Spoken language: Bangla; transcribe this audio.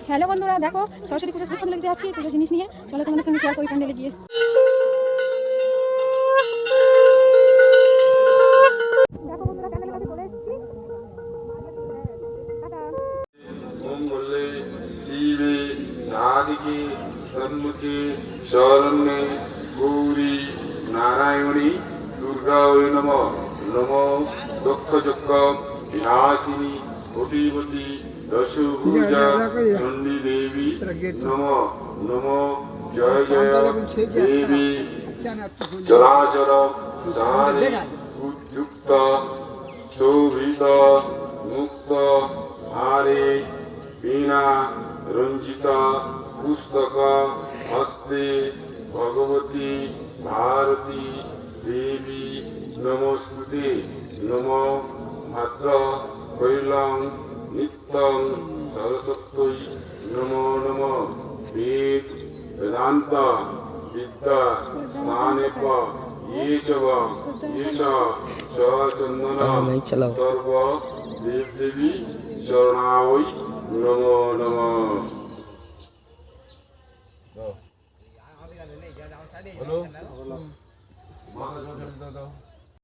হ্যালো বন্ধুরা, দেখো সরস্বতী পুজো পুষ্পাঞ্জলি দিতে যাচ্ছি পুজোর জিনিস নিয়ে। চলো তোমাদের সঙ্গে শেয়ার করি প্যান্ডেলে গিয়ে। দেখো বন্ধুরা, প্যান্ডেলের কাছে চলে এসেছি। মঙ্গলে শিবে সাধিকে সন্মুখে শরণ্যে গৌরী নারায়ণী দুর্গায় নমঃ। নমো দক্ষযজ্ঞ বিনাশিনী কোটিপতি দশভুজা চণ্ডী দেবী নমঃ। নমো জয় জয় দেবী চরাচর সারে উদ্যুক্ত শোভিত মুক্ত হারে বীণা রঞ্জিত পুস্তক হস্তে ভগবতী ভারতী দেবী নমস্তুতে। নম ভাদ্র কৈলং নিত্যং সরস্বত্যৈ নমো নমঃ। বেদ বেদান্ত বিদ্যা স্নানেপ येचव येष चन्दनं सर्व देवदेवी शरणावै नमो नमः। हेलो